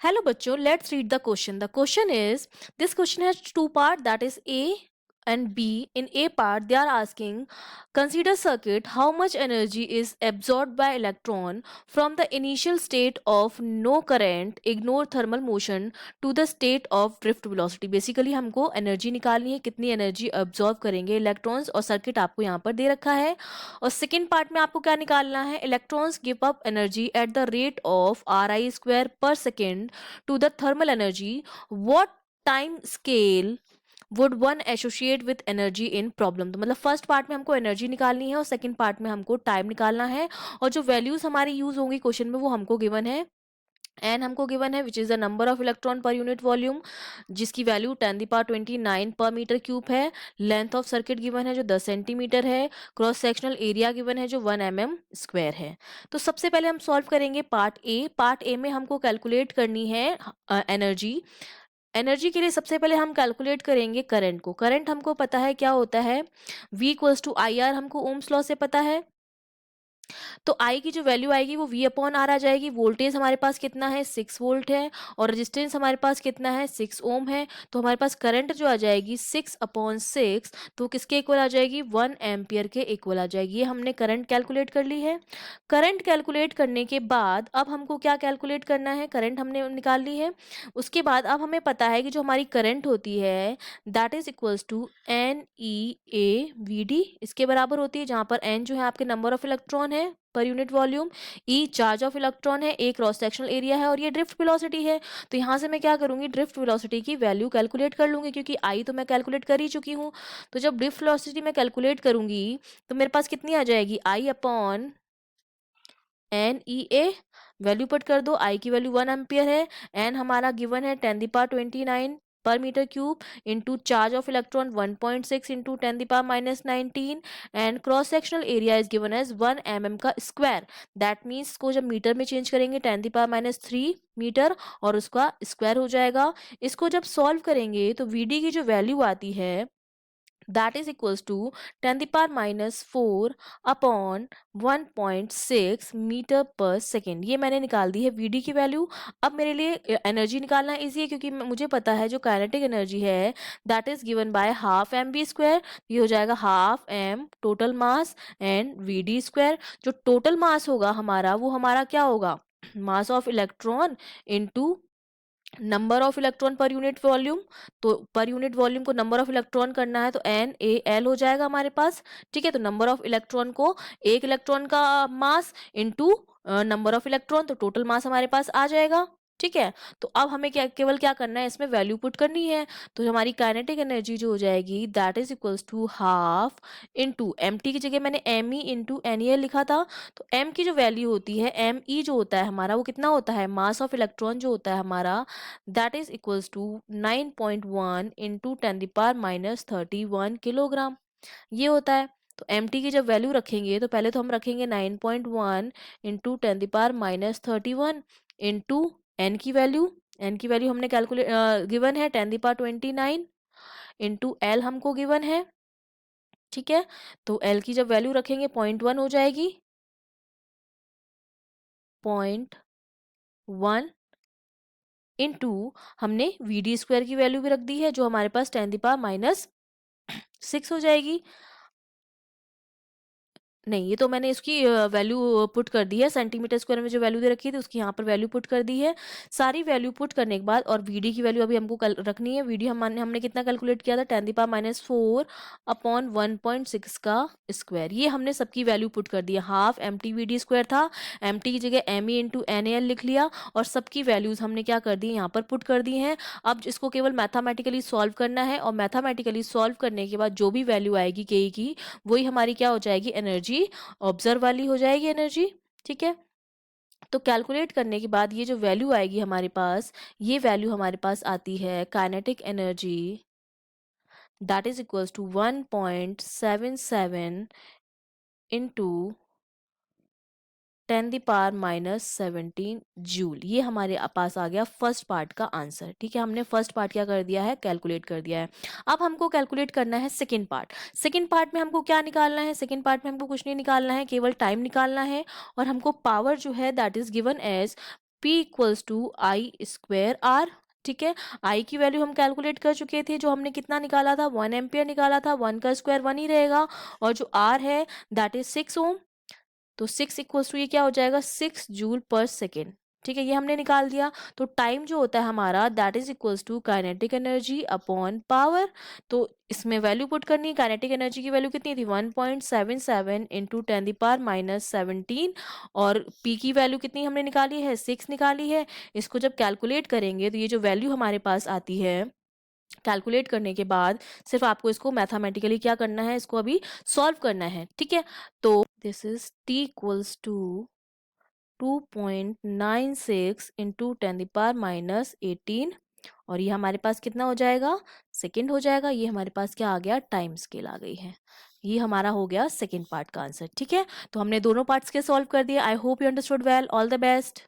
Hello बच्चों, let's read the question. The question is, this question has two parts, that is A and B. In A part, they are asking, consider circuit, how much energy is absorbed by electron from the initial state of no current, ignore thermal motion, to the state of drift velocity. Basically हमको energy निकालनी है, कितनी energy absorb करेंगे electrons, और circuit आपको यहाँ पर दे रखा है. और second part में आपको क्या निकालना है, electrons give up energy at the rate of Ri square per second to the thermal energy. What time scale would one associate with energy in problem? तो मतलब फर्स्ट पार्ट में हमको एनर्जी निकालनी है और सेकंड पार्ट में हमको time निकालना है. और जो वैल्यूज हमारी यूज होंगी क्वेश्चन में वो हमको गिवन है. एन हमको गिवन है which is the number of electron per unit volume, जिसकी वैल्यू 10⁻29 पर मीटर क्यूब है. लेंथ ऑफ सर्किट गिवन है जो 10 सेंटीमीटर है. क्रॉस सेक्शनल एरिया गिवन है जो 1 mm स्क्वायर है. तो सबसे पहले हम सॉल्व करेंगे पार्ट ए. पार्ट ए में हमको कैलकुलेट करनी है एनर्जी. एनर्जी के लिए सबसे पहले हम कैलकुलेट करेंगे करंट को. करंट हमको पता है क्या होता है, V equals to I R, हमको ओम्स लॉ से पता है. तो आई की जो वैल्यू आएगी वो V अपॉन आर आ जाएगी. वोल्टेज हमारे पास कितना है, 6 वोल्ट है. और रेजिस्टेंस हमारे पास कितना है, 6 ओम है. तो हमारे पास करंट जो आ जाएगी 6/6, तो किसके इक्वल आ जाएगी, 1 एम्पियर के इक्वल आ जाएगी. ये हमने करंट कैलकुलेट कर ली है. करंट कैलकुलेट करने के बाद अब हमको क्या कैलकुलेट करना है, करंट हमने निकाल ली है. उसके बाद अब हमें पता है कि जो हमारी करंट होती है that is equals to NEA/VD, इसके बराबर होती है. जहाँ पर N जो है आपके नंबर ऑफ इलेक्ट्रॉन है per unit volume, E charge of electron है, A क्रॉस सेक्शनल एरिया है और ये ड्रिफ्ट वेलोसिटी है. तो यहाँ से मैं क्या करूंगी, ड्रिफ्ट वेलोसिटी की वैल्यू कैलकुलेट कर लूंगी, क्योंकि I तो मैं कैलकुलेट कर ही चुकी हूँ. तो जब ड्रिफ्ट वेलोसिटी मैं कैलकुलेट करूंगी तो मेरे पास कितनी आ जाएगी, I upon NEA. Value put कर दो. I की वैल्यू 1 एम्पियर है. N हमारा गिवन है 10⁻29 पर metre cube into charge of electron 1.6 into 10⁻19 and cross sectional area is given as 1 mm का स्क्वायर. दैट मीन्स इसको जब मीटर में चेंज करेंगे 10⁻³ मीटर और उसका स्क्वायर हो जाएगा. इसको जब सॉल्व करेंगे तो VD की जो वैल्यू आती है that is equals to 10⁻⁴ upon 1.6 metre पर सेकेंड. ये मैंने निकाल दी है VD की वैल्यू. अब मेरे लिए एनर्जी निकालना इजी है, क्योंकि मुझे पता है जो काइनेटिक एनर्जी है that is given by half mv². ये हो जाएगा half m total mass and VD square. जो टोटल मास होगा हमारा वो हमारा क्या होगा, mass of electron into number of electron per unit volume. तो पर यूनिट वॉल्यूम को नंबर ऑफ इलेक्ट्रॉन करना है तो NaL हो जाएगा हमारे पास. ठीक है, तो नंबर ऑफ इलेक्ट्रॉन को एक इलेक्ट्रॉन का mass into number of electron, तो टोटल मास हमारे पास आ जाएगा. ठीक है, तो अब हमें केवल क्या करना है, इसमें वैल्यू पुट करनी है. तो हमारी काइनेटिक एनर्जी जो हो जाएगी that is equals to half into MT की जगह मैंने ME इंटू NEL लिखा था. तो M की जो वैल्यू होती है, ME जो होता है हमारा वो कितना होता है, मास ऑफ इलेक्ट्रॉन जो होता है हमारा that is equals to 9.1 into 10⁻31 kilogram. ये होता है. तो MT की जब वैल्यू रखेंगे तो पहले तो हम रखेंगे 9.1 इंटू 10⁻31 इंटू N की वैल्यू. N की वैल्यू हमने कैलकुलेट गिवन है 10⁻29 इंटू L हमको गिवन है. ठीक है, तो L की जब वैल्यू रखेंगे 0.1 हो जाएगी, 0.1 इंटू हमने VD स्क्वायर की वैल्यू भी रख दी है जो हमारे पास 10⁻6 हो जाएगी. नहीं, ये तो मैंने इसकी वैल्यू पुट कर दी है. सेंटीमीटर स्क्वायर में जो वैल्यू दे रखी थी उसकी यहाँ पर वैल्यू पुट कर दी है. सारी वैल्यू पुट करने के बाद और VD की वैल्यू अभी हमको रखनी है. VD हमने कितना कैलकुलेट किया था, 10⁻⁴ अपॉन 1.6 का स्क्वायर. ये हमने सबकी वैल्यू पुट कर दी है. हाफ MT VD स्क्वायर था, MT की जगह ME इंटू NaL लिख लिया और सबकी वैल्यूज हमने क्या कर दी, यहाँ पर पुट कर दी हैं. अब इसको केवल मैथामेटिकली सॉल्व करना है और मैथामेटिकली सॉल्व करने के बाद जो भी वैल्यू आएगी के की, वही हमारी क्या हो जाएगी, एनर्जी ऑब्जर्व वाली हो जाएगी एनर्जी. ठीक है, तो कैलकुलेट करने के बाद ये जो वैल्यू आएगी हमारे पास, ये वैल्यू हमारे पास आती है kinetic energy that is equals to 1.77 into 10⁻⁻17 joule. ये हमारे पास आ गया फर्स्ट पार्ट का आंसर. ठीक है, हमने फर्स्ट पार्ट क्या कर दिया है, कैलकुलेट कर दिया है. अब हमको कैलकुलेट करना है सेकंड पार्ट. सेकंड पार्ट में हमको क्या निकालना है, सेकंड पार्ट में हमको कुछ नहीं निकालना है, केवल टाइम निकालना है. और हमको पावर जो है that is given as P equals to I square R. ठीक है, आई की वैल्यू हम कैलकुलेट कर चुके थे, जो हमने कितना निकाला था, 1 एम्पियर निकाला था, 1 का स्क्वायर 1 ही रहेगा, और जो आर है दैट इज 6 ओम। तो 6 इक्वल्स टू ये क्या हो जाएगा, 6 जूल पर सेकेंड। ठीक है, ये हमने निकाल दिया। तो टाइम जो होता है हमारा that is equals to kinetic energy upon power. तो इसमें वैल्यू पुट करनी है। काइनेटिक एनर्जी की वैल्यू कितनी थी, 1.77 इंटू 10⁻⁻17, और पी की वैल्यू कितनी हमने निकाली है, 6 निकाली है। इसको जब कैलकुलेट करेंगे तो ये जो वैल्यू हमारे पास आती है, कैलकुलेट करने के बाद सिर्फ आपको इसको मैथमेटिकली क्या करना है, इसको अभी सॉल्व करना है। ठीक है, तो this is t equals to 2.96 into 10⁻⁻18, और ये हमारे पास कितना हो जाएगा, सेकेंड हो जाएगा। ये हमारे पास क्या आ गया, टाइम स्केल आ गई है। ये हमारा हो गया सेकेंड पार्ट का आंसर। ठीक है, तो हमने दोनों पार्ट्स के सॉल्व कर दिए। I hope you understood well. All the best.